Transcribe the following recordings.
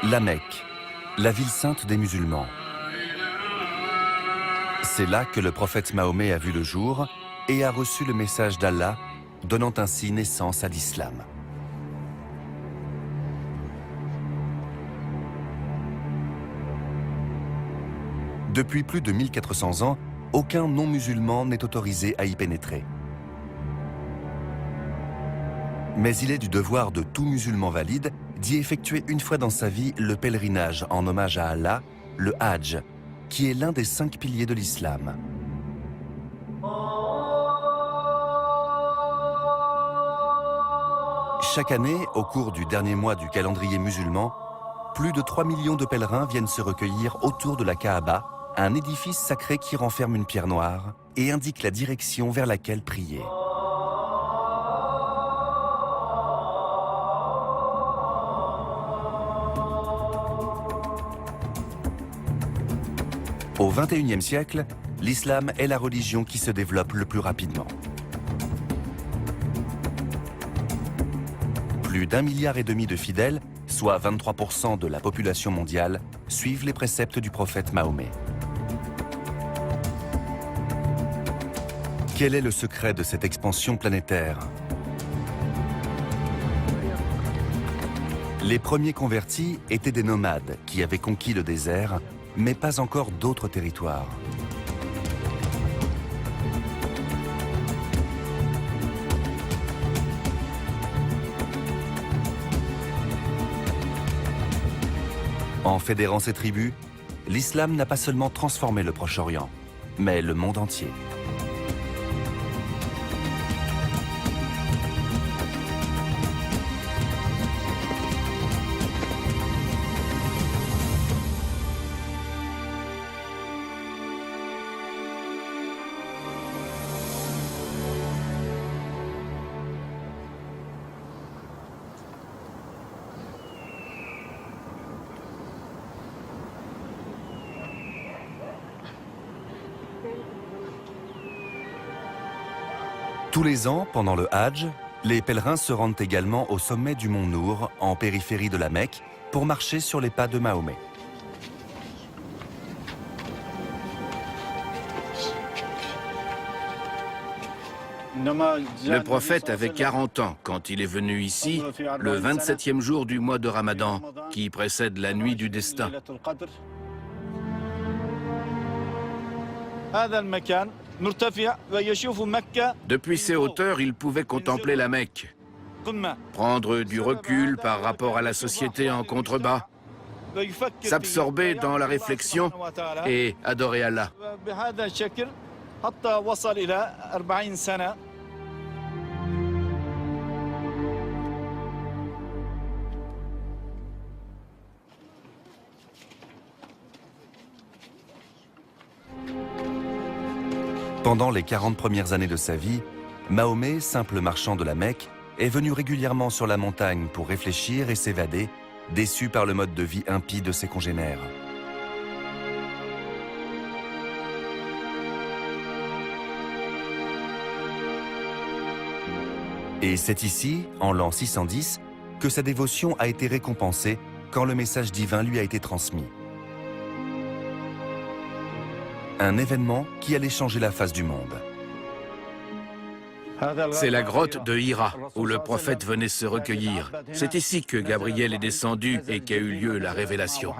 La Mecque, la ville sainte des musulmans. C'est là que le prophète Mahomet a vu le jour et a reçu le message d'Allah, donnant ainsi naissance à l'islam. Depuis plus de 1400 ans, aucun non-musulman n'est autorisé à y pénétrer. Mais il est du devoir de tout musulman valide d'y effectuer une fois dans sa vie le pèlerinage en hommage à Allah, le Hajj, qui est l'un des 5 piliers de l'islam. Chaque année, au cours du dernier mois du calendrier musulman, plus de 3 millions de pèlerins viennent se recueillir autour de la Kaaba, un édifice sacré qui renferme une pierre noire et indique la direction vers laquelle prier. Au XXIe siècle, l'islam est la religion qui se développe le plus rapidement. Plus d'1,5 milliard de fidèles, soit 23% de la population mondiale, suivent les préceptes du prophète Mahomet. Quel est le secret de cette expansion planétaire? Les premiers convertis étaient des nomades qui avaient conquis le désert, mais pas encore d'autres territoires. En fédérant ces tribus, l'islam n'a pas seulement transformé le Proche-Orient, mais le monde entier. Tous les ans, pendant le Hajj, les pèlerins se rendent également au sommet du mont Nour, en périphérie de la Mecque, pour marcher sur les pas de Mahomet. Le prophète avait 40 ans quand il est venu ici, le 27e jour du mois de Ramadan, qui précède la nuit du destin. Depuis ces hauteurs, il pouvait contempler la Mecque, prendre du recul par rapport à la société en contrebas, s'absorber dans la réflexion et adorer Allah. Pendant les 40 premières années de sa vie, Mahomet, simple marchand de la Mecque, est venu régulièrement sur la montagne pour réfléchir et s'évader, déçu par le mode de vie impie de ses congénères. Et c'est ici, en l'an 610, que sa dévotion a été récompensée quand le message divin lui a été transmis. Un événement qui allait changer la face du monde. C'est la grotte de Hira, où le prophète venait se recueillir. C'est ici que Gabriel est descendu et qu'a eu lieu la révélation.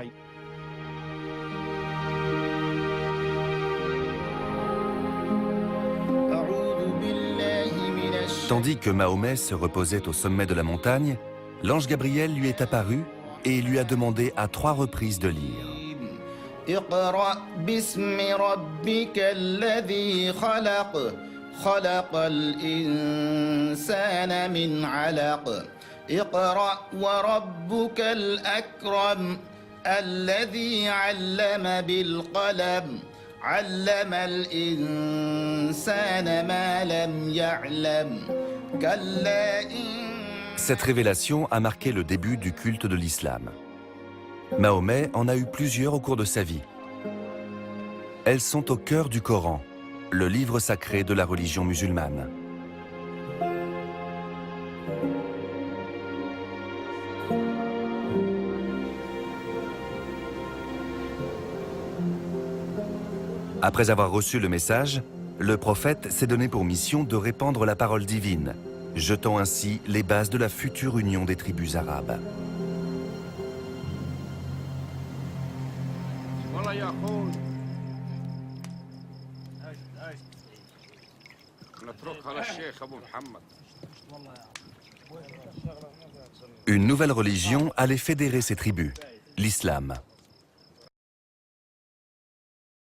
Tandis que Mahomet se reposait au sommet de la montagne, l'ange Gabriel lui est apparu et lui a demandé à 3 reprises de lire. اقرأ باسم ربك الذي خلق خلق الإنسان من علق اقرأ وربك الأكرم الذي علم بالقلم علم الإنسان ما لم يعلم كلا Cette révélation a marqué le début du culte de l'islam. Mahomet en a eu plusieurs au cours de sa vie. Elles sont au cœur du Coran, le livre sacré de la religion musulmane. Après avoir reçu le message, le prophète s'est donné pour mission de répandre la parole divine, jetant ainsi les bases de la future union des tribus arabes. Une nouvelle religion allait fédérer ces tribus, l'islam.